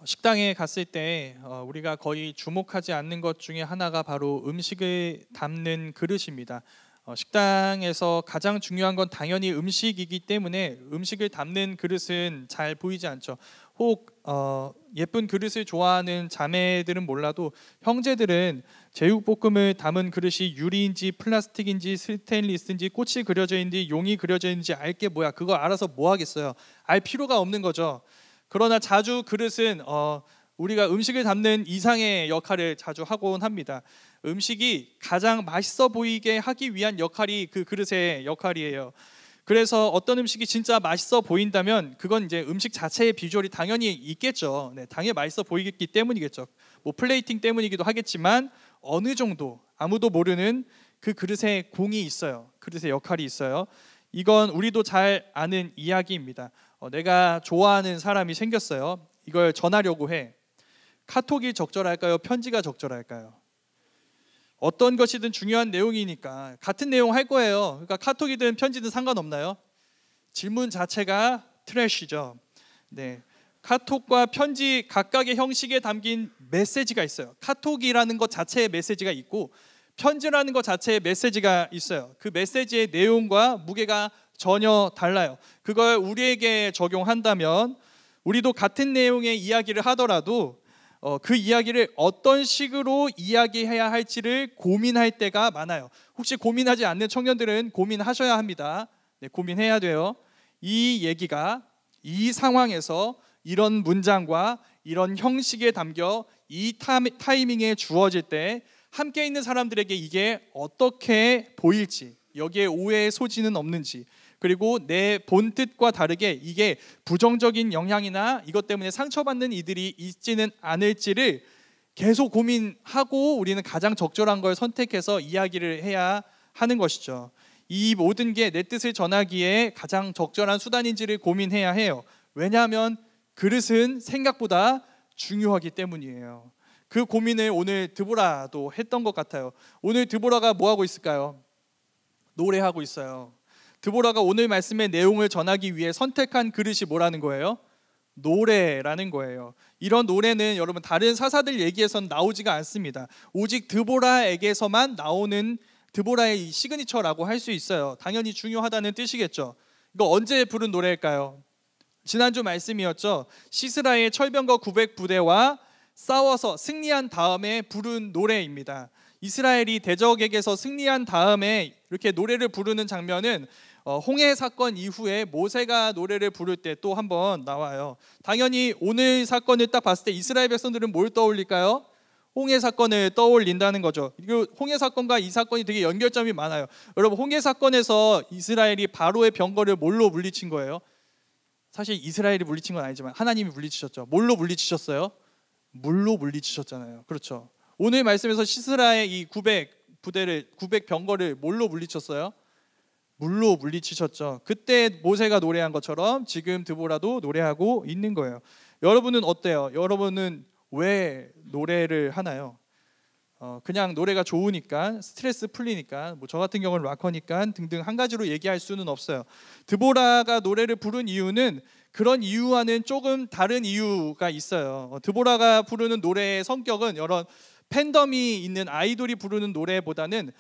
식당에 갔을 때 우리가 거의 주목하지 않는 것 중에 하나가 바로 음식을 담는 그릇입니다. 식당에서 가장 중요한 건 당연히 음식이기 때문에 음식을 담는 그릇은 잘 보이지 않죠. 혹 예쁜 그릇을 좋아하는 자매들은 몰라도 형제들은 제육볶음을 담은 그릇이 유리인지 플라스틱인지 스테인리스인지 꽃이 그려져 있는지 용이 그려져 있는지 알게 뭐야, 그거 알아서 뭐 하겠어요. 알 필요가 없는 거죠. 그러나 자주 그릇은 우리가 음식을 담는 이상의 역할을 자주 하곤 합니다. 음식이 가장 맛있어 보이게 하기 위한 역할이 그 그릇의 역할이에요. 그래서 어떤 음식이 진짜 맛있어 보인다면 그건 이제 음식 자체의 비주얼이 당연히 있겠죠. 네, 당연히 맛있어 보이기 때문이겠죠. 뭐 플레이팅 때문이기도 하겠지만 어느 정도 아무도 모르는 그 그릇의 공이 있어요. 그릇의 역할이 있어요. 이건 우리도 잘 아는 이야기입니다. 내가 좋아하는 사람이 생겼어요. 이걸 전하려고 해. 카톡이 적절할까요? 편지가 적절할까요? 어떤 것이든 중요한 내용이니까 같은 내용 할 거예요. 그러니까 카톡이든 편지든 상관없나요? 질문 자체가 트래쉬죠. 네. 카톡과 편지 각각의 형식에 담긴 메시지가 있어요. 카톡이라는 것 자체의 메시지가 있고 편지라는 것 자체의 메시지가 있어요. 그 메시지의 내용과 무게가 전혀 달라요. 그걸 우리에게 적용한다면 우리도 같은 내용의 이야기를 하더라도 그 이야기를 어떤 식으로 이야기해야 할지를 고민할 때가 많아요. 혹시 고민하지 않는 청년들은 고민하셔야 합니다. 네, 고민해야 돼요. 이 얘기가 이 상황에서 이런 문장과 이런 형식에 담겨 이 타이밍에 주어질 때 함께 있는 사람들에게 이게 어떻게 보일지, 여기에 오해의 소지는 없는지, 그리고 내 본뜻과 다르게 이게 부정적인 영향이나 이것 때문에 상처받는 이들이 있지는 않을지를 계속 고민하고 우리는 가장 적절한 걸 선택해서 이야기를 해야 하는 것이죠. 이 모든 게 내 뜻을 전하기에 가장 적절한 수단인지를 고민해야 해요. 왜냐하면 그릇은 생각보다 중요하기 때문이에요. 그 고민을 오늘 드보라도 했던 것 같아요. 오늘 드보라가 뭐 하고 있을까요? 노래하고 있어요. 드보라가 오늘 말씀의 내용을 전하기 위해 선택한 그릇이 뭐라는 거예요? 노래라는 거예요. 이런 노래는 여러분 다른 사사들 얘기에선 나오지가 않습니다. 오직 드보라에게서만 나오는 드보라의 이 시그니처라고 할 수 있어요. 당연히 중요하다는 뜻이겠죠. 이거 언제 부른 노래일까요? 지난주 말씀이었죠. 시스라의 철병거 900부대와 싸워서 승리한 다음에 부른 노래입니다. 이스라엘이 대적에게서 승리한 다음에 이렇게 노래를 부르는 장면은 홍해 사건 이후에 모세가 노래를 부를 때 또 한번 나와요. 당연히 오늘 사건을 딱 봤을 때 이스라엘 백성들은 뭘 떠올릴까요? 홍해 사건을 떠올린다는 거죠. 그리고 홍해 사건과 이 사건이 되게 연결점이 많아요. 여러분, 홍해 사건에서 이스라엘이 바로의 병거를 뭘로 물리친 거예요? 사실 이스라엘이 물리친 건 아니지만 하나님이 물리치셨죠. 뭘로 물리치셨어요? 물로 물리치셨잖아요. 그렇죠. 오늘 말씀에서 시스라의 이 900 병거를 뭘로 물리쳤어요? 물로 물리치셨죠. 그때 모세가 노래한 것처럼 지금 드보라도 노래하고 있는 거예요. 여러분은 어때요? 여러분은 왜 노래를 하나요? 그냥 노래가 좋으니까, 스트레스 풀리니까, 뭐 저 같은 경우는 락커니까 등등 한 가지로 얘기할 수는 없어요. 드보라가 노래를 부른 이유는 그런 이유와는 조금 다른 이유가 있어요. 드보라가 부르는 노래의 성격은 여러 팬덤이 있는 아이돌이 부르는 노래보다는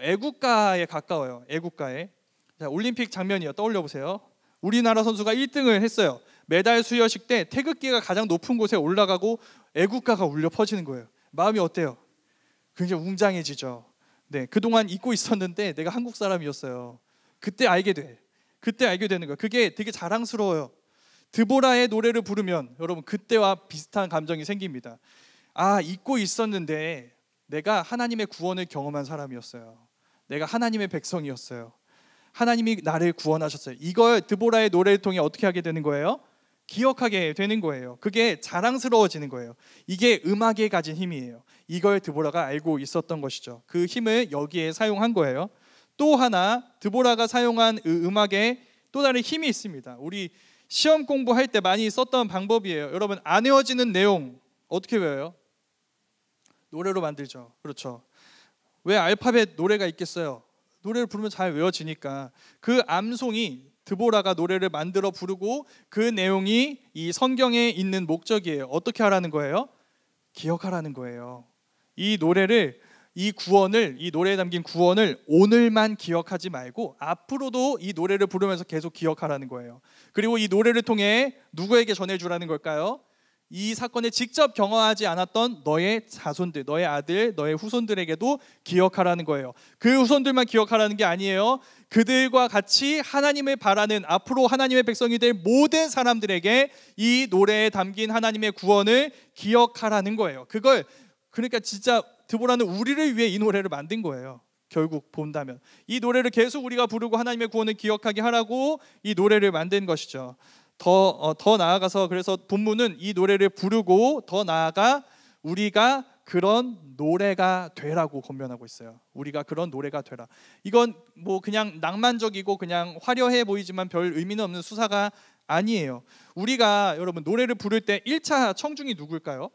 애국가에 가까워요. 애국가에. 자, 올림픽 장면이요. 떠올려 보세요. 우리나라 선수가 1등을 했어요. 메달 수여식 때 태극기가 가장 높은 곳에 올라가고 애국가가 울려 퍼지는 거예요. 마음이 어때요? 굉장히 웅장해지죠. 네, 그동안 잊고 있었는데 내가 한국 사람이었어요. 그때 알게 되는 거예요. 그게 되게 자랑스러워요. 드보라의 노래를 부르면 여러분 그때와 비슷한 감정이 생깁니다. 아, 잊고 있었는데 내가 하나님의 구원을 경험한 사람이었어요. 내가 하나님의 백성이었어요. 하나님이 나를 구원하셨어요. 이걸 드보라의 노래를 통해 어떻게 하게 되는 거예요? 기억하게 되는 거예요. 그게 자랑스러워지는 거예요. 이게 음악에 가진 힘이에요. 이걸 드보라가 알고 있었던 것이죠. 그 힘을 여기에 사용한 거예요. 또 하나 드보라가 사용한 음악에 또 다른 힘이 있습니다. 우리 시험 공부할 때 많이 썼던 방법이에요. 여러분, 안 외워지는 내용 어떻게 외워요? 노래로 만들죠. 그렇죠. 왜 알파벳 노래가 있겠어요? 노래를 부르면 잘 외워지니까. 그 암송이 드보라가 노래를 만들어 부르고 그 내용이 이 성경에 있는 목적이에요. 어떻게 하라는 거예요? 기억하라는 거예요. 이 노래를, 이 구원을, 이 노래에 담긴 구원을 오늘만 기억하지 말고 앞으로도 이 노래를 부르면서 계속 기억하라는 거예요. 그리고 이 노래를 통해 누구에게 전해주라는 걸까요? 이 사건에 직접 경험하지 않았던 너의 자손들, 너의 아들, 너의 후손들에게도 기억하라는 거예요. 그 후손들만 기억하라는 게 아니에요. 그들과 같이 하나님을 바라는, 앞으로 하나님의 백성이 될 모든 사람들에게 이 노래에 담긴 하나님의 구원을 기억하라는 거예요. 그걸, 그러니까 진짜 드보라는 우리를 위해 이 노래를 만든 거예요. 결국 본다면 이 노래를 계속 우리가 부르고 하나님의 구원을 기억하게 하라고 이 노래를 만든 것이죠. 더 나아가서, 그래서 본문은 이 노래를 부르고 더 나아가 우리가 그런 노래가 되라고 권면하고 있어요. 우리가 그런 노래가 되라. 이건 뭐 그냥 낭만적이고 그냥 화려해 보이지만 별 의미는 없는 수사가 아니에요. 우리가, 여러분, 노래를 부를 때 1차 청중이 누굴까요?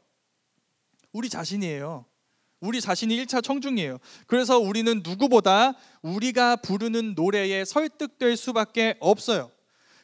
우리 자신이에요. 우리 자신이 1차 청중이에요. 그래서 우리는 누구보다 우리가 부르는 노래에 설득될 수밖에 없어요.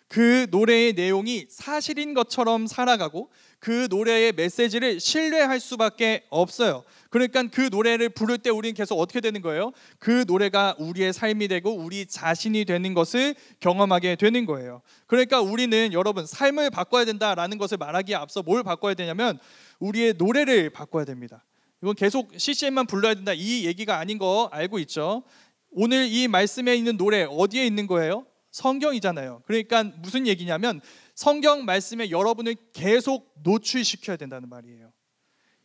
그 노래의 내용이 사실인 것처럼 살아가고 그 노래의 메시지를 신뢰할 수밖에 없어요. 그러니까 그 노래를 부를 때 우리는 계속 어떻게 되는 거예요? 그 노래가 우리의 삶이 되고 우리 자신이 되는 것을 경험하게 되는 거예요. 그러니까 우리는, 여러분, 삶을 바꿔야 된다라는 것을 말하기에 앞서 뭘 바꿔야 되냐면 우리의 노래를 바꿔야 됩니다. 이건 계속 CCM만 불러야 된다, 이 얘기가 아닌 거 알고 있죠? 오늘 이 말씀에 있는 노래 어디에 있는 거예요? 성경이잖아요. 그러니까 무슨 얘기냐면 성경 말씀에 여러분을 계속 노출시켜야 된다는 말이에요.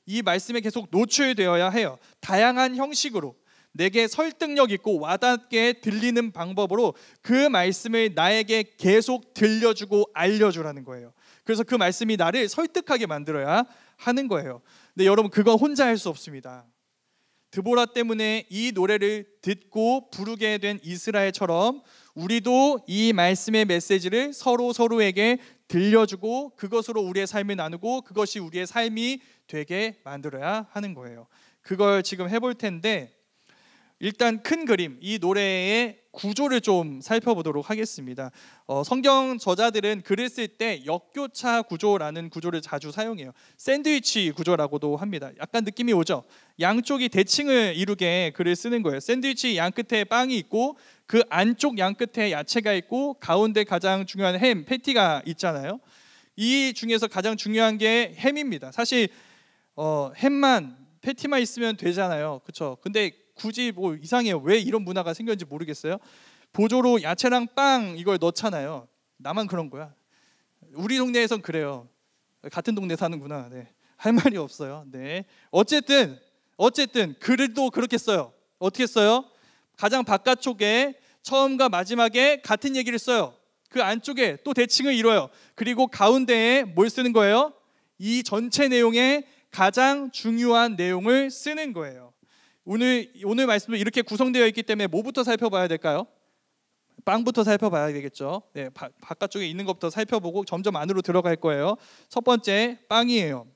이 말씀에 계속 노출되어야 해요. 다양한 형식으로 내게 설득력 있고 와닿게 들리는 방법으로 그 말씀을 나에게 계속 들려주고 알려주라는 거예요. 그래서 그 말씀이 나를 설득하게 만들어야 하는 거예요. 근데 여러분, 그건 혼자 할 수 없습니다. 드보라 때문에 이 노래를 듣고 부르게 된 이스라엘처럼 우리도 이 말씀의 메시지를 서로에게 들려주고 그것으로 우리의 삶을 나누고 그것이 우리의 삶이 되게 만들어야 하는 거예요. 그걸 지금 해볼 텐데, 일단 큰 그림, 이 노래의 구조를 좀 살펴보도록 하겠습니다. 성경 저자들은 글을 쓸 때 역교차 구조라는 구조를 자주 사용해요. 샌드위치 구조라고도 합니다. 약간 느낌이 오죠? 양쪽이 대칭을 이루게 글을 쓰는 거예요. 샌드위치 양 끝에 빵이 있고 그 안쪽 양 끝에 야채가 있고 가운데 가장 중요한 햄, 패티가 있잖아요. 이 중에서 가장 중요한 게 햄입니다. 사실 햄만, 패티만 있으면 되잖아요. 그렇죠? 근데 굳이 뭐 이상해요. 왜 이런 문화가 생겼는지 모르겠어요. 보조로 야채랑 빵 이걸 넣잖아요. 나만 그런 거야? 우리 동네에선 그래요. 같은 동네 사는구나. 네. 할 말이 없어요. 네. 어쨌든 글도 그렇게 써요. 어떻게 써요? 가장 바깥쪽에 처음과 마지막에 같은 얘기를 써요. 그 안쪽에 또 대칭을 이뤄요. 그리고 가운데에 뭘 쓰는 거예요? 이 전체 내용의 가장 중요한 내용을 쓰는 거예요. 오늘 말씀도 이렇게 구성되어 있기 때문에 뭐부터 살펴봐야 될까요? 빵부터 살펴봐야 되겠죠. 네, 바깥쪽에 있는 것부터 살펴보고 점점 안으로 들어갈 거예요. 첫 번째, 빵이에요.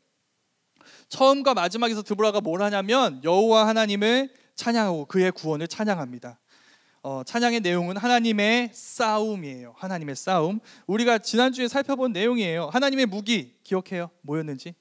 처음과 마지막에서 드보라가 뭘 하냐면 여호와 하나님을 찬양하고 그의 구원을 찬양합니다. 찬양의 내용은 하나님의 싸움이에요. 하나님의 싸움. 우리가 지난주에 살펴본 내용이에요. 하나님의 무기 기억해요? 뭐였는지?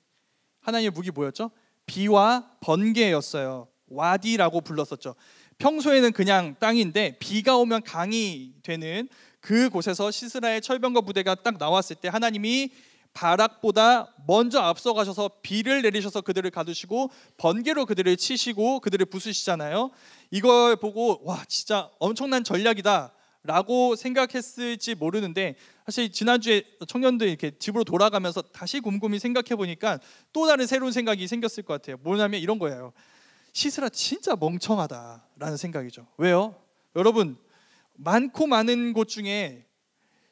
하나님의 무기 뭐였죠? 비와 번개였어요. 와디라고 불렀었죠. 평소에는 그냥 땅인데 비가 오면 강이 되는 그곳에서 시스라의 철병거 부대가 딱 나왔을 때 하나님이 바락보다 먼저 앞서가셔서 비를 내리셔서 그들을 가두시고 번개로 그들을 치시고 그들을 부수시잖아요. 이걸 보고 와, 진짜 엄청난 전략이다 라고 생각했을지 모르는데, 사실 지난주에 청년들 이렇게 집으로 돌아가면서 다시 곰곰이 생각해 보니까 또 다른 새로운 생각이 생겼을 것 같아요. 뭐냐면 이런 거예요. 시스라 진짜 멍청하다라는 생각이죠. 왜요? 여러분, 많고 많은 곳 중에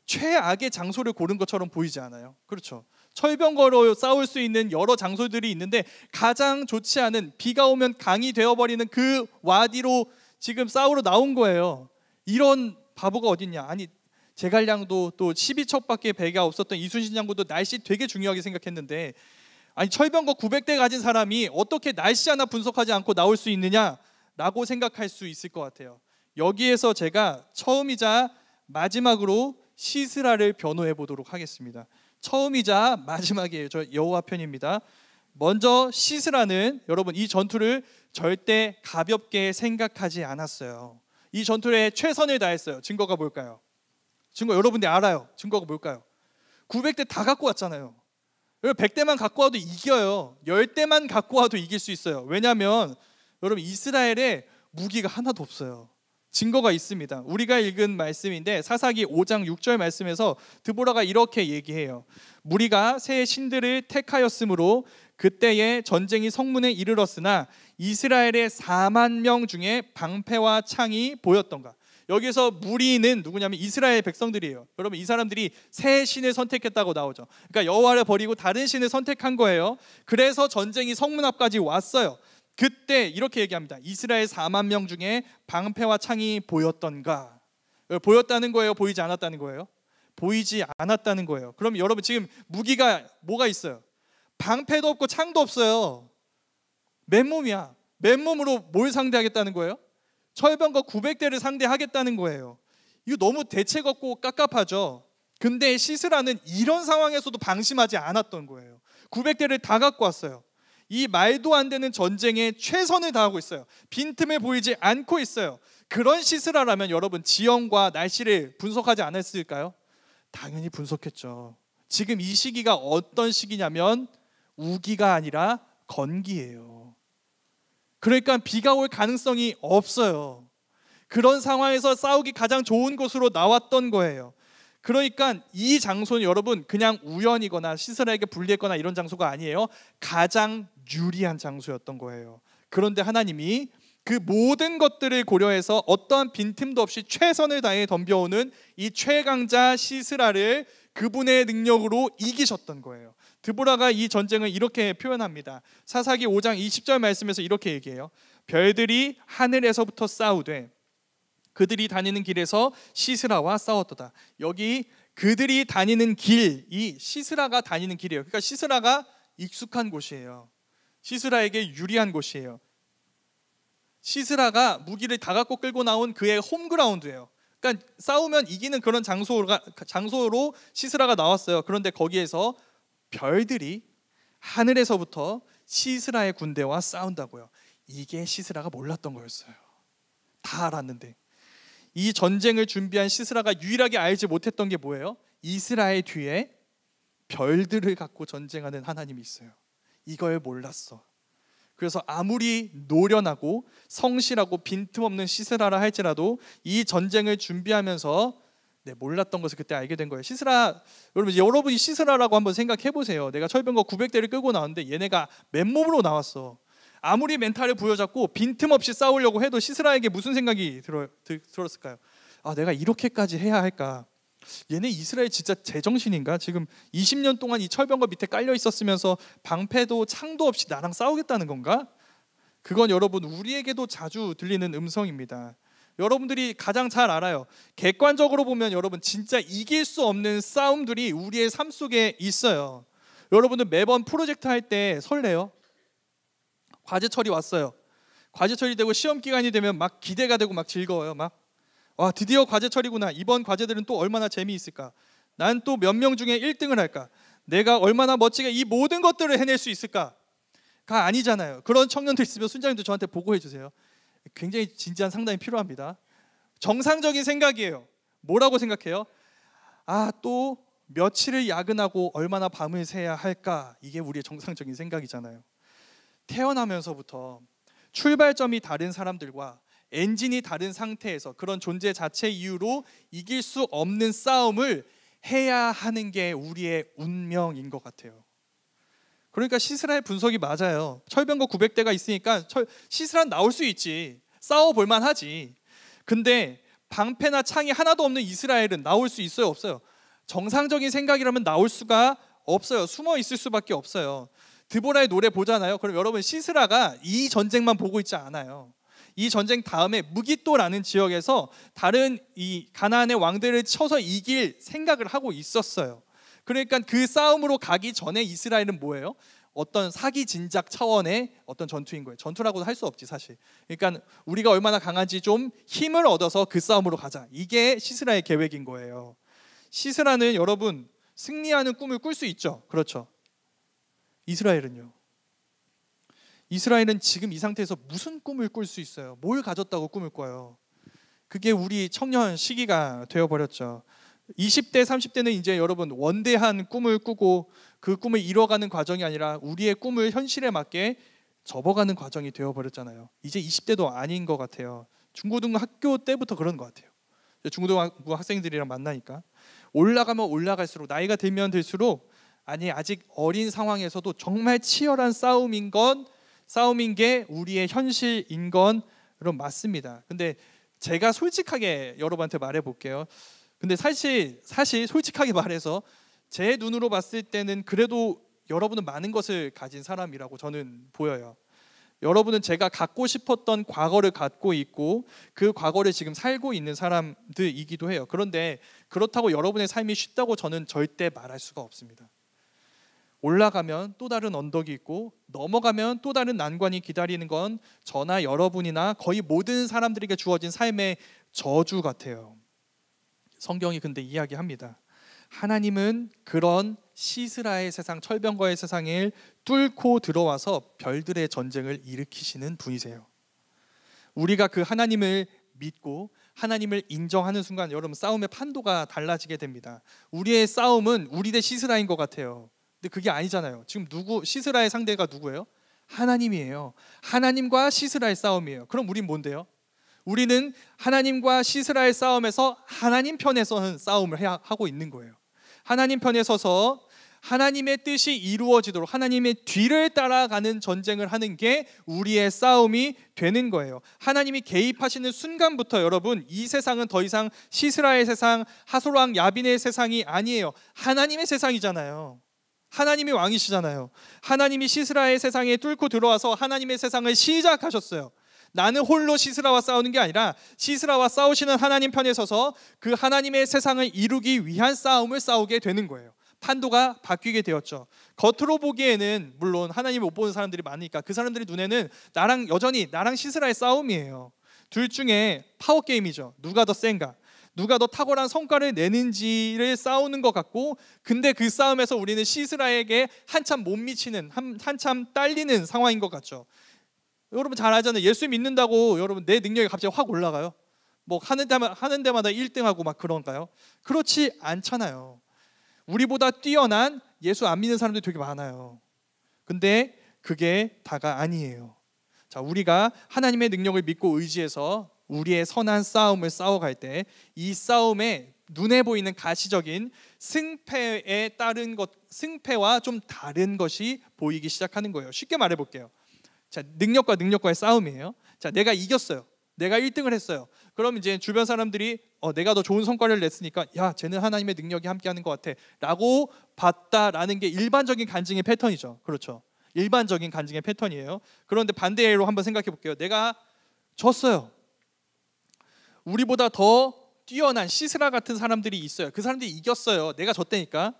최악의 장소를 고른 것처럼 보이지 않아요? 그렇죠? 철병거로 싸울 수 있는 여러 장소들이 있는데 가장 좋지 않은, 비가 오면 강이 되어버리는 그 와디로 지금 싸우러 나온 거예요. 이런 바보가 어딨냐. 아니, 제갈량도 또 12척밖에 배가 없었던 이순신 장군도 날씨 되게 중요하게 생각했는데, 아니 철병거 900대 가진 사람이 어떻게 날씨 하나 분석하지 않고 나올 수 있느냐라고 생각할 수 있을 것 같아요. 여기에서 제가 처음이자 마지막으로 시스라를 변호해 보도록 하겠습니다. 처음이자 마지막이에요. 저 여호와 편입니다. 먼저 시스라는 여러분 이 전투를 절대 가볍게 생각하지 않았어요. 이 전투에 최선을 다했어요. 증거가 뭘까요? 증거 여러분들이 알아요. 증거가 뭘까요? 900대 다 갖고 왔잖아요. 100대만 갖고 와도 이겨요. 10대만 갖고 와도 이길 수 있어요. 왜냐하면 여러분 이스라엘에 무기가 하나도 없어요. 증거가 있습니다. 우리가 읽은 말씀인데 사사기 5장 6절 말씀에서 드보라가 이렇게 얘기해요. 무리가 새 신들을 택하였으므로 그때에 전쟁이 성문에 이르렀으나 이스라엘의 4만 명 중에 방패와 창이 보였던가. 여기서 무리는 누구냐면 이스라엘 백성들이에요. 여러분 이 사람들이 새 신을 선택했다고 나오죠. 그러니까 여호와를 버리고 다른 신을 선택한 거예요. 그래서 전쟁이 성문 앞까지 왔어요. 그때 이렇게 얘기합니다. 이스라엘 4만 명 중에 방패와 창이 보였던가. 보였다는 거예요? 보이지 않았다는 거예요? 보이지 않았다는 거예요. 그럼 여러분 지금 무기가 뭐가 있어요? 방패도 없고 창도 없어요. 맨몸이야. 맨몸으로 뭘 상대하겠다는 거예요? 철병거 900대를 상대하겠다는 거예요. 이거 너무 대책 없고 깝깝하죠. 근데 시스라는 이런 상황에서도 방심하지 않았던 거예요. 900대를 다 갖고 왔어요. 이 말도 안 되는 전쟁에 최선을 다하고 있어요. 빈틈을 보이지 않고 있어요. 그런 시스라라면 여러분 지형과 날씨를 분석하지 않았을까요? 당연히 분석했죠. 지금 이 시기가 어떤 시기냐면 우기가 아니라 건기예요. 그러니까 비가 올 가능성이 없어요. 그런 상황에서 싸우기 가장 좋은 곳으로 나왔던 거예요. 그러니까 이 장소는 여러분 그냥 우연이거나 시스라에게 불리했거나 이런 장소가 아니에요. 가장 유리한 장소였던 거예요. 그런데 하나님이 그 모든 것들을 고려해서 어떠한 빈틈도 없이 최선을 다해 덤벼오는 이 최강자 시스라를 그분의 능력으로 이기셨던 거예요. 드보라가 이 전쟁을 이렇게 표현합니다. 사사기 5장 20절 말씀에서 이렇게 얘기해요. 별들이 하늘에서부터 싸우되 그들이 다니는 길에서 시스라와 싸웠도다. 여기 그들이 다니는 길이 시스라가 다니는 길이에요. 그러니까 시스라가 익숙한 곳이에요. 시스라에게 유리한 곳이에요. 시스라가 무기를 다 갖고 끌고 나온 그의 홈그라운드예요. 그러니까 싸우면 이기는 그런 장소로 시스라가 나왔어요. 그런데 거기에서 별들이 하늘에서부터 시스라의 군대와 싸운다고요. 이게 시스라가 몰랐던 거였어요. 다 알았는데 이 전쟁을 준비한 시스라가 유일하게 알지 못했던 게 뭐예요? 이스라엘 뒤에 별들을 갖고 전쟁하는 하나님이 있어요. 이걸 몰랐어. 그래서 아무리 노련하고 성실하고 빈틈없는 시스라라 할지라도 이 전쟁을 준비하면서 몰랐던 것을 그때 알게 된 거예요. 시스라, 여러분이 시스라라고 한번 생각해 보세요. 내가 철병거 900대를 끌고 나왔는데 얘네가 맨몸으로 나왔어. 아무리 멘탈을 부여잡고 빈틈없이 싸우려고 해도 시스라에게 무슨 생각이 들었을까요? 아, 내가 이렇게까지 해야 할까? 얘네 이스라엘 진짜 제정신인가? 지금 20년 동안 이 철병거 밑에 깔려 있었으면서 방패도 창도 없이 나랑 싸우겠다는 건가? 그건 여러분 우리에게도 자주 들리는 음성입니다. 여러분들이 가장 잘 알아요. 객관적으로 보면 여러분 진짜 이길 수 없는 싸움들이 우리의 삶 속에 있어요. 여러분들 매번 프로젝트 할 때 설레요? 과제철이 왔어요. 과제철이 되고 시험 기간이 되면 막 기대가 되고 막 즐거워요. 와, 드디어 과제철이구나. 이번 과제들은 또 얼마나 재미있을까? 난 또 몇 명 중에 1등을 할까? 내가 얼마나 멋지게 이 모든 것들을 해낼 수 있을까? 가 아니잖아요. 그런 청년들 있으면 순자님도 저한테 보고해 주세요. 굉장히 진지한 상담이 필요합니다. 정상적인 생각이에요. 뭐라고 생각해요? 아, 또 며칠을 야근하고 얼마나 밤을 새야 할까? 이게 우리의 정상적인 생각이잖아요. 태어나면서부터 출발점이 다른 사람들과 엔진이 다른 상태에서 그런 존재 자체 이유로 이길 수 없는 싸움을 해야 하는 게 우리의 운명인 것 같아요. 그러니까 시스라의 분석이 맞아요. 철병거 900대가 있으니까 시스라는 나올 수 있지. 싸워볼 만하지. 근데 방패나 창이 하나도 없는 이스라엘은 나올 수 있어요? 없어요? 정상적인 생각이라면 나올 수가 없어요. 숨어 있을 수밖에 없어요. 드보라의 노래 보잖아요. 그럼 여러분 시스라가 이 전쟁만 보고 있지 않아요. 이 전쟁 다음에 무깃도라는 지역에서 다른 이 가나안의 왕들을 쳐서 이길 생각을 하고 있었어요. 그러니까 그 싸움으로 가기 전에 이스라엘은 뭐예요? 어떤 사기 진작 차원의 어떤 전투인 거예요. 전투라고도 할 수 없지 사실. 그러니까 우리가 얼마나 강한지 좀 힘을 얻어서 그 싸움으로 가자. 이게 시스라의 계획인 거예요. 시스라는 여러분 승리하는 꿈을 꿀 수 있죠. 그렇죠. 이스라엘은요? 이스라엘은 지금 이 상태에서 무슨 꿈을 꿀 수 있어요? 뭘 가졌다고 꿈을 꿔요? 그게 우리 청년 시기가 되어버렸죠. 20대, 30대는 이제 여러분 원대한 꿈을 꾸고 그 꿈을 이뤄가는 과정이 아니라 우리의 꿈을 현실에 맞게 접어가는 과정이 되어버렸잖아요. 이제 20대도 아닌 것 같아요. 중고등학교 때부터 그런 것 같아요. 중고등학교 학생들이랑 만나니까 올라가면 올라갈수록, 나이가 들면 들수록 아직 어린 상황에서도 정말 치열한 싸움인 게 우리의 현실인 건 여러분 맞습니다. 근데 제가 솔직하게 여러분한테 말해볼게요. 근데 사실 솔직하게 말해서 제 눈으로 봤을 때는 그래도 여러분은 많은 것을 가진 사람이라고 저는 보여요. 여러분은 제가 갖고 싶었던 과거를 갖고 있고 그 과거를 지금 살고 있는 사람들이기도 해요. 그런데 그렇다고 여러분의 삶이 쉽다고 저는 절대 말할 수가 없습니다. 올라가면 또 다른 언덕이 있고 넘어가면 또 다른 난관이 기다리는 건 저나 여러분이나 거의 모든 사람들에게 주어진 삶의 저주 같아요. 성경이 근데 이야기합니다. 하나님은 그런 시스라의 세상, 철병거의 세상을 뚫고 들어와서 별들의 전쟁을 일으키시는 분이세요. 우리가 그 하나님을 믿고 하나님을 인정하는 순간 여러분 싸움의 판도가 달라지게 됩니다. 우리의 싸움은 우리 대 시스라인 것 같아요. 근데 그게 아니잖아요. 지금 시스라의 상대가 누구예요? 하나님이에요. 하나님과 시스라의 싸움이에요. 그럼 우린 뭔데요? 우리는 하나님과 시스라의 싸움에서 하나님 편에 서는 싸움을 하고 있는 거예요. 하나님 편에 서서 하나님의 뜻이 이루어지도록 하나님의 뒤를 따라가는 전쟁을 하는 게 우리의 싸움이 되는 거예요. 하나님이 개입하시는 순간부터 여러분 이 세상은 더 이상 시스라의 세상, 하솔왕 야빈의 세상이 아니에요. 하나님의 세상이잖아요. 하나님이 왕이시잖아요. 하나님이 시스라의 세상에 뚫고 들어와서 하나님의 세상을 시작하셨어요. 나는 홀로 시스라와 싸우는 게 아니라 시스라와 싸우시는 하나님 편에 서서 그 하나님의 세상을 이루기 위한 싸움을 싸우게 되는 거예요. 판도가 바뀌게 되었죠. 겉으로 보기에는 물론 하나님을 못 보는 사람들이 많으니까 그 사람들의 눈에는 여전히 나랑 시스라의 싸움이에요. 둘 중에 파워게임이죠. 누가 더 센가, 누가 더 탁월한 성과를 내는지를 싸우는 것 같고, 근데 그 싸움에서 우리는 시스라에게 한참 못 미치는, 한참 딸리는 상황인 것 같죠. 여러분 잘 알잖아요. 예수 믿는다고 여러분 내 능력이 갑자기 확 올라가요? 뭐 하는 데마다 1등하고 막 그런가요? 그렇지 않잖아요. 우리보다 뛰어난 예수 안 믿는 사람들이 되게 많아요. 근데 그게 다가 아니에요. 자, 우리가 하나님의 능력을 믿고 의지해서 우리의 선한 싸움을 싸워갈 때 이 싸움에 눈에 보이는 가시적인 승패에 따른 승패와 좀 다른 것이 보이기 시작하는 거예요. 쉽게 말해볼게요. 자, 능력과의 싸움이에요. 자, 내가 이겼어요. 내가 1등을 했어요. 그럼 이제 주변 사람들이 내가 더 좋은 성과를 냈으니까 야, 쟤는 하나님의 능력이 함께하는 것 같아 라고 봤다라는 게 일반적인 간증의 패턴이죠. 그렇죠. 일반적인 간증의 패턴이에요. 그런데 반대로 한번 생각해 볼게요. 내가 졌어요. 우리보다 더 뛰어난 시스라 같은 사람들이 있어요. 그 사람들이 이겼어요. 내가 졌다니까.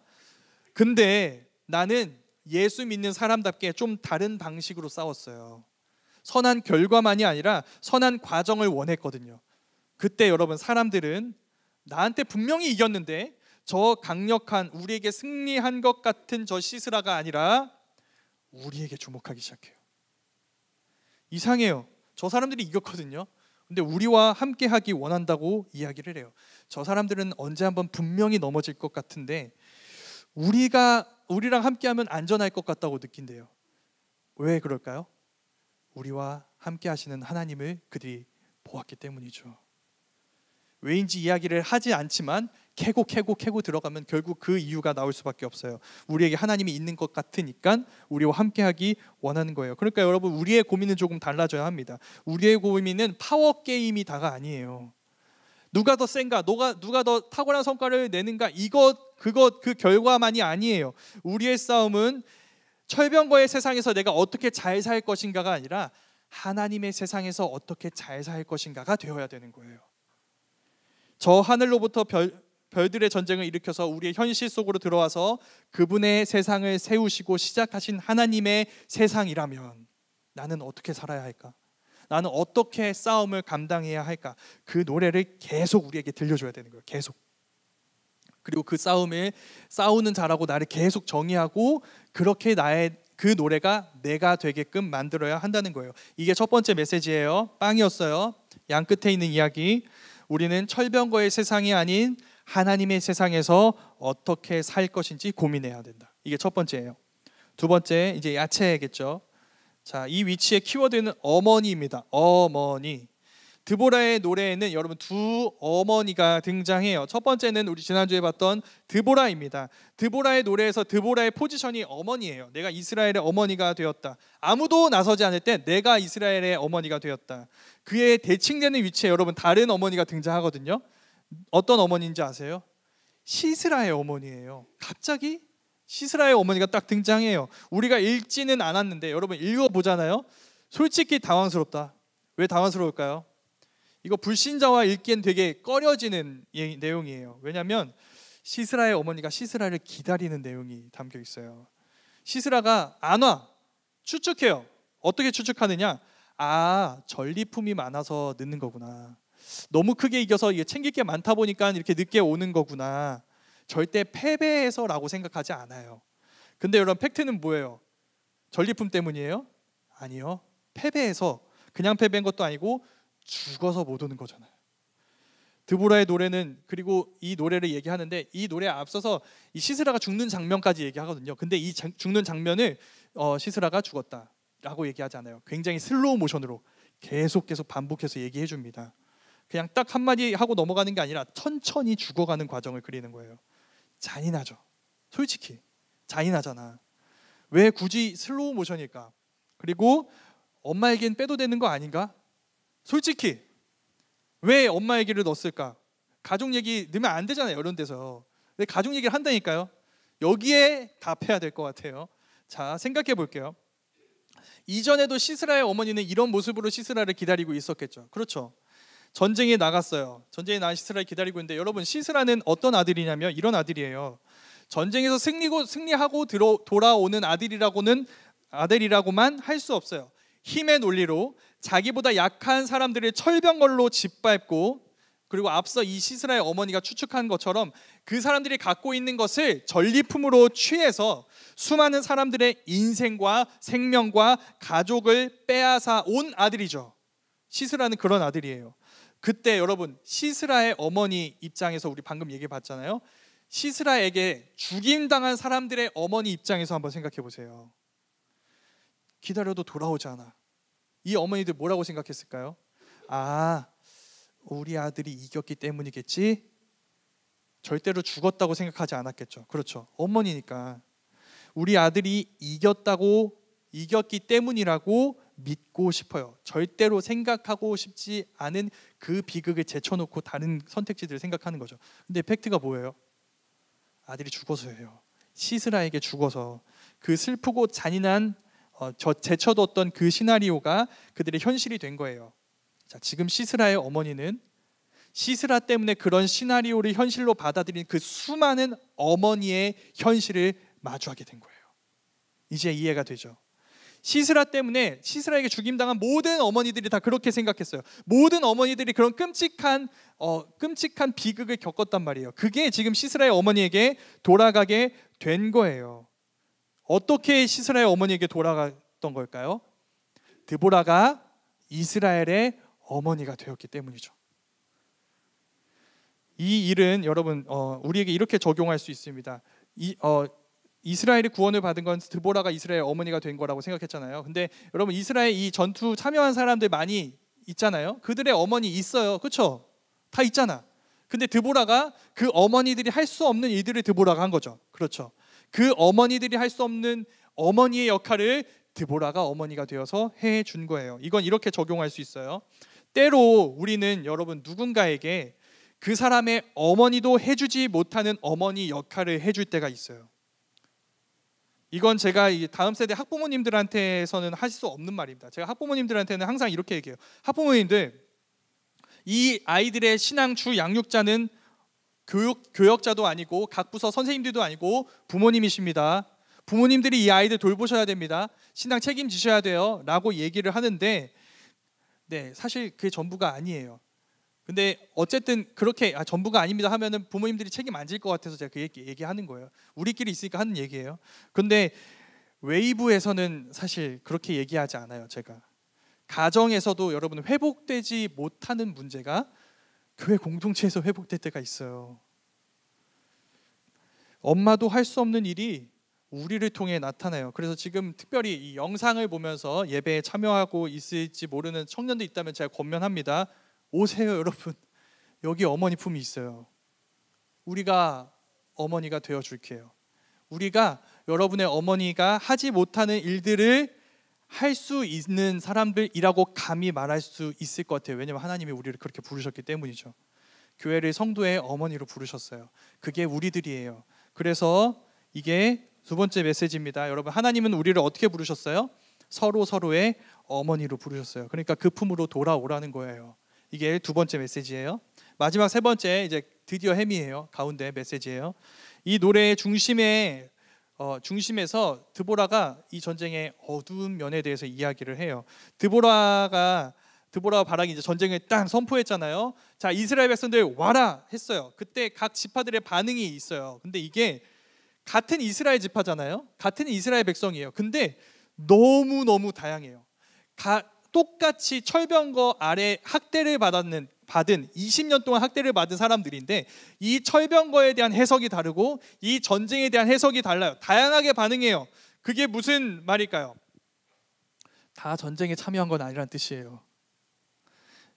근데 나는 예수 믿는 사람답게 좀 다른 방식으로 싸웠어요. 선한 결과만이 아니라 선한 과정을 원했거든요. 그때 여러분 사람들은 나한테 분명히 이겼는데 저 강력한 우리에게 승리한 것 같은 저 시스라가 아니라 우리에게 주목하기 시작해요. 이상해요. 저 사람들이 이겼거든요. 근데 우리와 함께하기 원한다고 이야기를 해요. 저 사람들은 언제 한번 분명히 넘어질 것 같은데 우리랑 함께하면 안전할 것 같다고 느낀대요. 왜 그럴까요? 우리와 함께 하시는 하나님을 그들이 보았기 때문이죠. 왜인지 이야기를 하지 않지만 캐고 들어가면 결국 그 이유가 나올 수밖에 없어요. 우리에게 하나님이 있는 것 같으니까 우리와 함께하기 원하는 거예요. 그러니까 여러분 우리의 고민은 조금 달라져야 합니다. 우리의 고민은 파워게임이 다가 아니에요. 누가 더 센가, 누가 더 탁월한 성과를 내는가, 그 결과만이 아니에요. 우리의 싸움은 철병거의 세상에서 내가 어떻게 잘 살 것인가가 아니라 하나님의 세상에서 어떻게 잘 살 것인가가 되어야 되는 거예요. 저 하늘로부터 별들의 전쟁을 일으켜서 우리의 현실 속으로 들어와서 그분의 세상을 세우시고 시작하신 하나님의 세상이라면 나는 어떻게 살아야 할까? 나는 어떻게 싸움을 감당해야 할까? 그 노래를 계속 우리에게 들려줘야 되는 거예요. 계속. 그리고 그 싸우는 자라고 나를 계속 정의하고 그렇게 나의 그 노래가 내가 되게끔 만들어야 한다는 거예요. 이게 첫 번째 메시지예요. 빵이었어요. 양 끝에 있는 이야기. 우리는 철병거의 세상이 아닌 하나님의 세상에서 어떻게 살 것인지 고민해야 된다. 이게 첫 번째예요. 두 번째, 이제 야채겠죠. 자, 이 위치의 키워드는 어머니입니다. 어머니. 드보라의 노래에는 여러분 두 어머니가 등장해요. 첫 번째는 우리 지난주에 봤던 드보라입니다. 드보라의 노래에서 드보라의 포지션이 어머니예요. 내가 이스라엘의 어머니가 되었다. 아무도 나서지 않을 때 내가 이스라엘의 어머니가 되었다. 그의 대칭되는 위치에 여러분 다른 어머니가 등장하거든요. 어떤 어머니인지 아세요? 시스라의 어머니예요. 갑자기 시스라의 어머니가 딱 등장해요. 우리가 읽지는 않았는데 여러분 읽어보잖아요. 솔직히 당황스럽다. 왜 당황스러울까요? 이거 불신자와 읽기엔 되게 꺼려지는 내용이에요. 왜냐하면 시스라의 어머니가 시스라를 기다리는 내용이 담겨 있어요. 시스라가 안 와. 추측해요. 어떻게 추측하느냐? 아, 전리품이 많아서 늦는 거구나. 너무 크게 이겨서 이게 챙길 게 많다 보니까 이렇게 늦게 오는 거구나. 절대 패배해서라고 생각하지 않아요. 근데 여러분 팩트는 뭐예요? 전리품 때문이에요? 아니요. 패배해서, 그냥 패배한 것도 아니고 죽어서 못 오는 거잖아요. 드보라의 노래는, 그리고 이 노래를 얘기하는데 이 노래에 앞서서 이 시스라가 죽는 장면까지 얘기하거든요. 근데 이 죽는 장면을 시스라가 죽었다라고 얘기하지 않아요. 굉장히 슬로우 모션으로 계속 반복해서 얘기해 줍니다. 그냥 딱 한마디 하고 넘어가는 게 아니라 천천히 죽어가는 과정을 그리는 거예요. 잔인하죠. 솔직히 잔인하잖아. 왜 굳이 슬로우 모션일까? 그리고 엄마에겐 빼도 되는 거 아닌가? 솔직히 왜 엄마 얘기를 넣었을까? 가족 얘기 넣으면 안 되잖아요. 이런 데서. 근데 가족 얘기를 한다니까요. 여기에 답해야 될 것 같아요. 자, 생각해 볼게요. 이전에도 시스라의 어머니는 이런 모습으로 시스라를 기다리고 있었겠죠. 그렇죠. 전쟁에 나갔어요. 전쟁에 나간 시스라를 기다리고 있는데 여러분 시스라는 어떤 아들이냐면 이런 아들이에요. 전쟁에서 승리하고 돌아오는 아들이라고만 할 수 없어요. 힘의 논리로 자기보다 약한 사람들을 철병걸로 짓밟고, 그리고 앞서 이 시스라의 어머니가 추측한 것처럼 그 사람들이 갖고 있는 것을 전리품으로 취해서 수많은 사람들의 인생과 생명과 가족을 빼앗아 온 아들이죠. 시스라는 그런 아들이에요. 그때 여러분 시스라의 어머니 입장에서 우리 방금 얘기해 봤잖아요. 시스라에게 죽임당한 사람들의 어머니 입장에서 한번 생각해 보세요. 기다려도 돌아오지 않아. 이 어머니들 뭐라고 생각했을까요? 아, 우리 아들이 이겼기 때문이겠지? 절대로 죽었다고 생각하지 않았겠죠. 그렇죠. 어머니니까 우리 아들이 이겼기 때문이라고 믿고 싶어요. 절대로 생각하고 싶지 않은 그 비극을 제쳐놓고 다른 선택지들을 생각하는 거죠. 근데 팩트가 뭐예요? 아들이 죽어서예요. 시스라에게 죽어서. 그 슬프고 잔인한 제쳐뒀던 그 시나리오가 그들의 현실이 된 거예요. 자, 지금 시스라의 어머니는 시스라 때문에 그런 시나리오를 현실로 받아들인 그 수많은 어머니의 현실을 마주하게 된 거예요. 이제 이해가 되죠? 시스라 때문에 시스라에게 죽임당한 모든 어머니들이 다 그렇게 생각했어요. 모든 어머니들이 그런 끔찍한 비극을 겪었단 말이에요. 그게 지금 시스라의 어머니에게 돌아가게 된 거예요. 어떻게 시스라의 어머니에게 돌아갔던 걸까요? 드보라가 이스라엘의 어머니가 되었기 때문이죠. 이 일은 여러분 우리에게 이렇게 적용할 수 있습니다. 이스라엘이 구원을 받은 건 드보라가 이스라엘 어머니가 된 거라고 생각했잖아요. 근데 여러분 이스라엘 이 전투 참여한 사람들 많이 있잖아요. 그들의 어머니 있어요. 그렇죠? 다 있잖아. 근데 드보라가 그 어머니들이 할 수 없는 일들을 드보라가 한 거죠. 그렇죠? 그 어머니들이 할 수 없는 어머니의 역할을 드보라가 어머니가 되어서 해준 거예요. 이건 이렇게 적용할 수 있어요. 때로 우리는 여러분 누군가에게 그 사람의 어머니도 해주지 못하는 어머니 역할을 해줄 때가 있어요. 이건 제가 다음 세대 학부모님들한테서는 할 수 없는 말입니다. 제가 학부모님들한테는 항상 이렇게 얘기해요. 학부모님들, 이 아이들의 신앙 주 양육자는 교역자도 아니고 각 부서 선생님들도 아니고 부모님이십니다. 부모님들이 이 아이들 돌보셔야 됩니다. 신앙 책임지셔야 돼요 라고 얘기를 하는데, 네, 사실 그게 전부가 아니에요. 근데 어쨌든 그렇게 전부가 아닙니다 하면은 부모님들이 책임 안 질 것 같아서 제가 그 얘기하는 거예요. 우리끼리 있으니까 하는 얘기예요. 근데 웨이브에서는 사실 그렇게 얘기하지 않아요. 제가 가정에서도 여러분 회복되지 못하는 문제가 교회 공동체에서 회복될 때가 있어요. 엄마도 할 수 없는 일이 우리를 통해 나타나요. 그래서 지금 특별히 이 영상을 보면서 예배에 참여하고 있을지 모르는 청년도 있다면 제가 권면합니다. 오세요 여러분. 여기 어머니 품이 있어요. 우리가 어머니가 되어줄게요. 우리가 여러분의 어머니가 하지 못하는 일들을 할 수 있는 사람들이라고 감히 말할 수 있을 것 같아요. 왜냐하면 하나님이 우리를 그렇게 부르셨기 때문이죠. 교회를 성도의 어머니로 부르셨어요. 그게 우리들이에요. 그래서 이게 두 번째 메시지입니다. 여러분, 하나님은 우리를 어떻게 부르셨어요? 서로의 어머니로 부르셨어요. 그러니까 그 품으로 돌아오라는 거예요. 이게 두 번째 메시지예요. 마지막 세 번째, 이제 드디어 햄이에요. 가운데 메시지예요. 이 노래의 중심에서 드보라가 이 전쟁의 어두운 면에 대해서 이야기를 해요. 드보라와 바락이 이제 전쟁을 딱 선포했잖아요. 자, 이스라엘 백성들 와라 했어요. 그때 각 지파들의 반응이 있어요. 근데 이게 같은 이스라엘 지파잖아요. 같은 이스라엘 백성이에요. 근데 너무너무 다양해요. 똑같이 철병거 아래 학대를 받은 20년 동안 학대를 받은 사람들인데 이 철병거에 대한 해석이 다르고 이 전쟁에 대한 해석이 달라요. 다양하게 반응해요. 그게 무슨 말일까요? 다 전쟁에 참여한 건 아니라는 뜻이에요.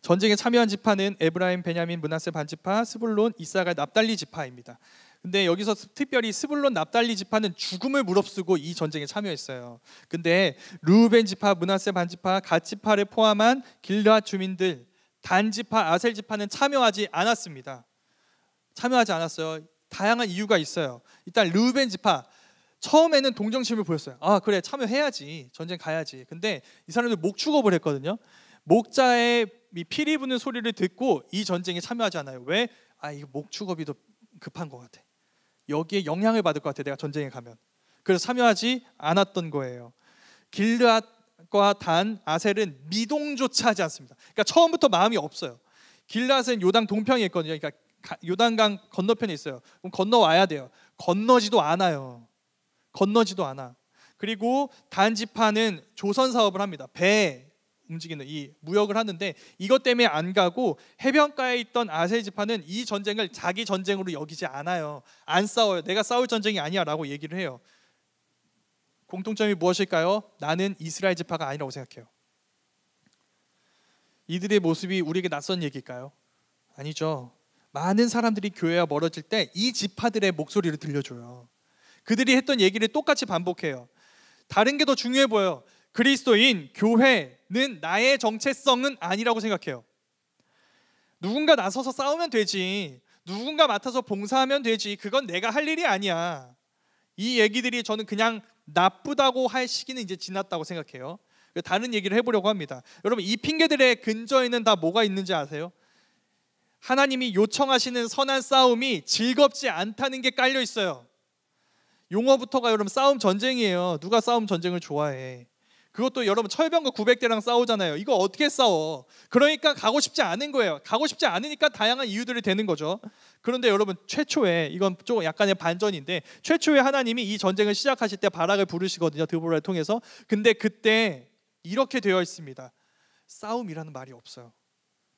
전쟁에 참여한 지파는 에브라임, 베냐민, 므낫세 반지파, 스불론, 이사갈, 납달리 지파입니다. 근데 여기서 특별히 스불론, 납달리 지파는 죽음을 무릅쓰고 이 전쟁에 참여했어요. 근데 르우벤 지파, 므낫세 반지파, 갓 지파를 포함한 길르앗 주민들, 단 지파, 아셀 지파는 참여하지 않았습니다. 참여하지 않았어요. 다양한 이유가 있어요. 일단 르우벤 지파 처음에는 동정심을 보였어요. 그래, 참여해야지, 전쟁 가야지. 근데 이 사람들 목축업을 했거든요. 목자의 피리 부는 소리를 듣고 이 전쟁에 참여하지 않아요. 왜? 이거 목축업이 더 급한 것 같아. 여기에 영향을 받을 것 같아, 내가 전쟁에 가면. 그래서 참여하지 않았던 거예요. 길르앗과 단, 아셀은 미동조차 하지 않습니다. 그러니까 처음부터 마음이 없어요. 길르앗은 요단 동편에 있거든요. 그러니까 요단강 건너편에 있어요. 그럼 건너와야 돼요. 건너지도 않아요. 그리고 단 지파는 조선 사업을 합니다. 배 움직이는 이 무역을 하는데 이것 때문에 안 가고 해변가에 있던 아셀 지파는 이 전쟁을 자기 전쟁으로 여기지 않아요. 안 싸워요. 내가 싸울 전쟁이 아니야 라고 얘기를 해요. 공통점이 무엇일까요? 나는 이스라엘 지파가 아니라고 생각해요. 이들의 모습이 우리에게 낯선 얘기일까요? 아니죠. 많은 사람들이 교회와 멀어질 때 이 지파들의 목소리를 들려줘요. 그들이 했던 얘기를 똑같이 반복해요. 다른 게 더 중요해 보여요. 그리스도인 교회는 나의 정체성은 아니라고 생각해요. 누군가 나서서 싸우면 되지, 누군가 맡아서 봉사하면 되지, 그건 내가 할 일이 아니야. 이 얘기들이 저는 그냥 나쁘다고 할 시기는 이제 지났다고 생각해요. 다른 얘기를 해보려고 합니다. 여러분, 이 핑계들의 근저에는 다 뭐가 있는지 아세요? 하나님이 요청하시는 선한 싸움이 즐겁지 않다는 게 깔려 있어요. 용어부터가 여러분 싸움 전쟁이에요. 누가 싸움 전쟁을 좋아해? 그것도 여러분 철병거 900대랑 싸우잖아요. 이거 어떻게 싸워? 그러니까 가고 싶지 않은 거예요. 가고 싶지 않으니까 다양한 이유들이 되는 거죠. 그런데 여러분, 최초에, 이건 조금 약간의 반전인데, 최초에 하나님이 이 전쟁을 시작하실 때 바락을 부르시거든요. 드보라를 통해서. 근데 그때 이렇게 되어 있습니다. 싸움이라는 말이 없어요.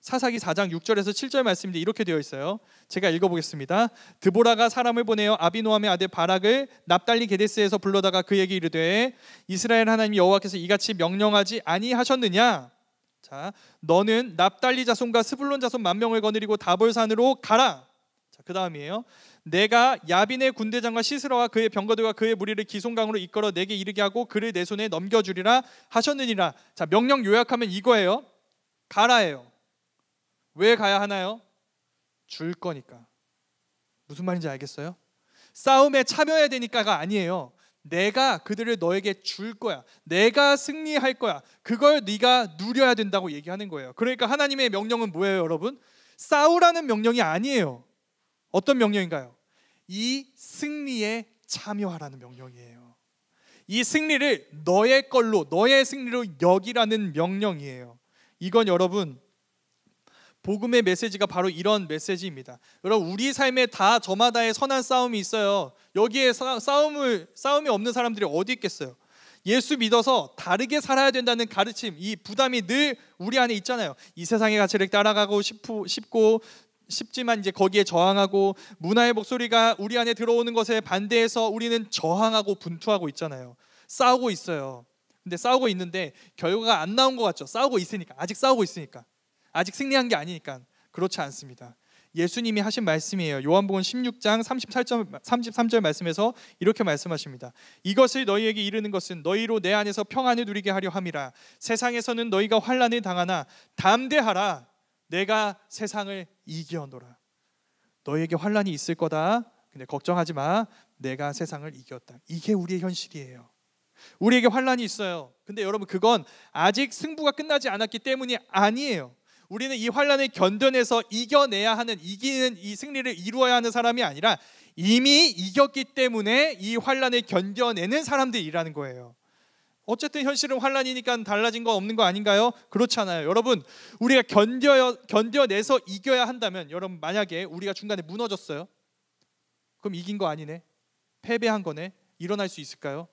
사사기 4장 6절에서 7절 말씀인데 이렇게 되어 있어요. 제가 읽어보겠습니다. 드보라가 사람을 보내어 아비노함의 아들 바락을 납달리 게데스에서 불러다가 그에게 이르되 이스라엘 하나님 여호와께서 이같이 명령하지 아니하셨느냐? 자, 너는 납달리 자손과 스불론 자손 10,000명을 거느리고 다볼산으로 가라. 자, 그 다음이에요. 내가 야빈의 군대장과 시스라와 그의 병거들과 그의 무리를 기송강으로 이끌어 내게 이르게 하고 그를 내 손에 넘겨주리라 하셨느니라. 자, 명령 요약하면 이거예요. 가라예요. 왜 가야 하나요? 줄 거니까. 무슨 말인지 알겠어요? 싸움에 참여해야 되니까가 아니에요. 내가 그들을 너에게 줄 거야. 내가 승리할 거야. 그걸 네가 누려야 된다고 얘기하는 거예요. 그러니까 하나님의 명령은 뭐예요, 여러분? 싸우라는 명령이 아니에요. 어떤 명령인가요? 이 승리에 참여하라는 명령이에요. 이 승리를 너의 걸로, 너의 승리로 여기라는 명령이에요. 이건 여러분 복음의 메시지가 바로 이런 메시지입니다. 여러분, 우리 삶에 다 저마다의 선한 싸움이 있어요. 여기에 싸움이 없는 사람들이 어디 있겠어요? 예수 믿어서 다르게 살아야 된다는 가르침, 이 부담이 늘 우리 안에 있잖아요. 이 세상의 가치를 따라가고 싶지만 이제 거기에 저항하고, 문화의 목소리가 우리 안에 들어오는 것에 반대해서 우리는 저항하고 분투하고 있잖아요. 싸우고 있어요. 근데 싸우고 있는데 결과가 안 나온 것 같죠? 싸우고 있으니까, 아직 싸우고 있으니까, 아직 승리한 게 아니니까. 그렇지 않습니다. 예수님이 하신 말씀이에요. 요한복음 16장 33절 말씀에서 이렇게 말씀하십니다. 이것을 너희에게 이르는 것은 너희로 내 안에서 평안을 누리게 하려 함이라. 세상에서는 너희가 환난을 당하나 담대하라. 내가 세상을 이겨노라. 너희에게 환난이 있을 거다. 근데 걱정하지 마. 내가 세상을 이겼다. 이게 우리의 현실이에요. 우리에게 환난이 있어요. 근데 여러분, 그건 아직 승부가 끝나지 않았기 때문이 아니에요. 우리는 이 환난을 견뎌내서 이겨내야 하는, 이기는 이 승리를 이루어야 하는 사람이 아니라 이미 이겼기 때문에 이 환난을 견뎌내는 사람들이라는 거예요. 어쨌든 현실은 환난이니까 달라진 거 없는 거 아닌가요? 그렇잖아요. 여러분, 우리가 견뎌내서 이겨야 한다면, 여러분, 만약에 우리가 중간에 무너졌어요? 그럼 이긴 거 아니네? 패배한 거네? 일어날 수 있을까요?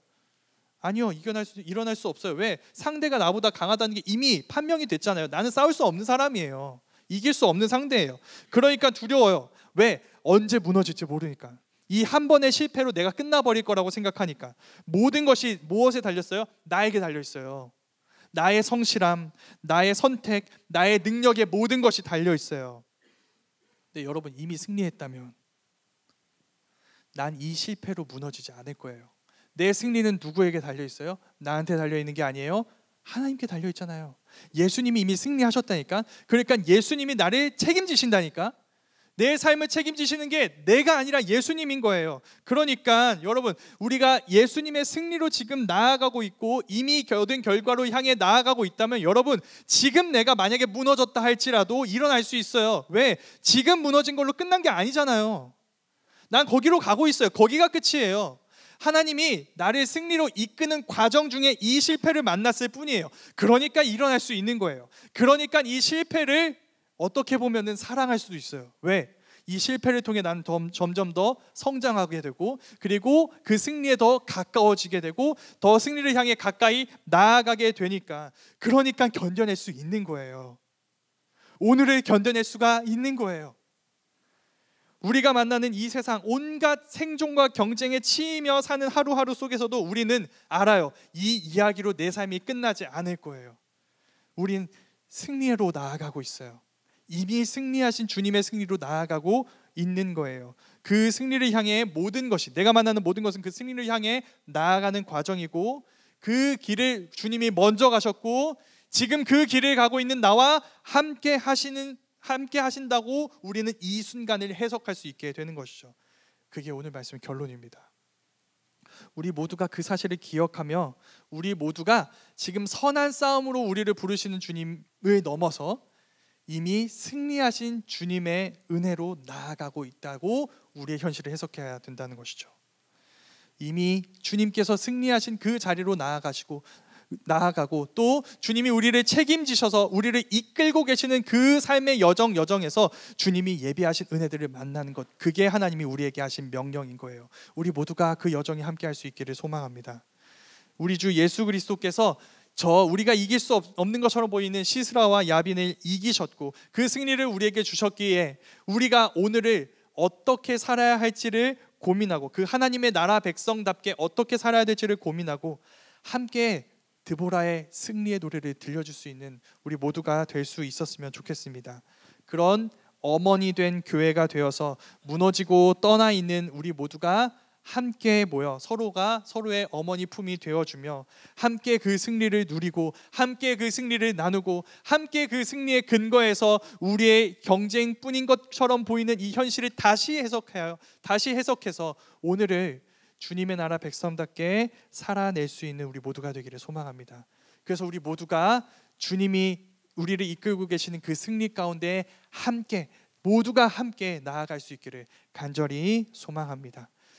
아니요, 일어날 수 없어요. 왜? 상대가 나보다 강하다는 게 이미 판명이 됐잖아요. 나는 싸울 수 없는 사람이에요. 이길 수 없는 상대예요. 그러니까 두려워요. 왜? 언제 무너질지 모르니까. 이 한 번의 실패로 내가 끝나버릴 거라고 생각하니까. 모든 것이 무엇에 달렸어요? 나에게 달려있어요. 나의 성실함, 나의 선택, 나의 능력에 모든 것이 달려있어요. 근데 여러분, 이미 승리했다면 난 이 실패로 무너지지 않을 거예요. 내 승리는 누구에게 달려있어요? 나한테 달려있는 게 아니에요. 하나님께 달려있잖아요. 예수님이 이미 승리하셨다니까. 그러니까 예수님이 나를 책임지신다니까. 내 삶을 책임지시는 게 내가 아니라 예수님인 거예요. 그러니까 여러분, 우리가 예수님의 승리로 지금 나아가고 있고 이미 얻은 결과로 향해 나아가고 있다면, 여러분, 지금 내가 만약에 무너졌다 할지라도 일어날 수 있어요. 왜? 지금 무너진 걸로 끝난 게 아니잖아요. 난 거기로 가고 있어요. 거기가 끝이에요. 하나님이 나를 승리로 이끄는 과정 중에 이 실패를 만났을 뿐이에요. 그러니까 일어날 수 있는 거예요. 그러니까 이 실패를 어떻게 보면은 사랑할 수도 있어요. 왜? 이 실패를 통해 나는 점점 더 성장하게 되고, 그리고 그 승리에 더 가까워지게 되고, 더 승리를 향해 가까이 나아가게 되니까. 그러니까 견뎌낼 수 있는 거예요. 오늘을 견뎌낼 수가 있는 거예요. 우리가 만나는 이 세상, 온갖 생존과 경쟁에 치이며 사는 하루하루 속에서도 우리는 알아요. 이 이야기로 내 삶이 끝나지 않을 거예요. 우린 승리로 나아가고 있어요. 이미 승리하신 주님의 승리로 나아가고 있는 거예요. 그 승리를 향해 모든 것이, 내가 만나는 모든 것은 그 승리를 향해 나아가는 과정이고, 그 길을 주님이 먼저 가셨고 지금 그 길을 가고 있는 나와 함께 하신다고 우리는 이 순간을 해석할 수 있게 되는 것이죠. 그게 오늘 말씀의 결론입니다. 우리 모두가 그 사실을 기억하며, 우리 모두가 지금 선한 싸움으로 우리를 부르시는 주님을 넘어서 이미 승리하신 주님의 은혜로 나아가고 있다고 우리의 현실을 해석해야 된다는 것이죠. 이미 주님께서 승리하신 그 자리로 나아가고 또 주님이 우리를 책임지셔서 우리를 이끌고 계시는 그 삶의 여정에서 주님이 예비하신 은혜들을 만나는 것, 그게 하나님이 우리에게 하신 명령인 거예요. 우리 모두가 그 여정에 함께 할 수 있기를 소망합니다. 우리 주 예수 그리스도께서 우리가 이길 수 없는 것처럼 보이는 시스라와 야빈을 이기셨고 그 승리를 우리에게 주셨기에 우리가 오늘을 어떻게 살아야 할지를 고민하고, 그 하나님의 나라 백성답게 어떻게 살아야 될지를 고민하고, 함께 드보라의 승리의 노래를 들려줄 수 있는 우리 모두가 될 수 있었으면 좋겠습니다. 그런 어머니 된 교회가 되어서 무너지고 떠나 있는 우리 모두가 함께 모여 서로가 서로의 어머니 품이 되어주며 함께 그 승리를 누리고, 함께 그 승리를 나누고, 함께 그 승리의 근거에서 우리의 경쟁뿐인 것처럼 보이는 이 현실을 다시 해석해서 오늘을 주님의 나라 백성답게 살아낼 수 있는 우리 모두가 되기를 소망합니다. 그래서 우리 모두가 주님이 우리를 이끌고 계시는 그 승리 가운데 모두가 함께 나아갈 수 있기를 간절히 소망합니다.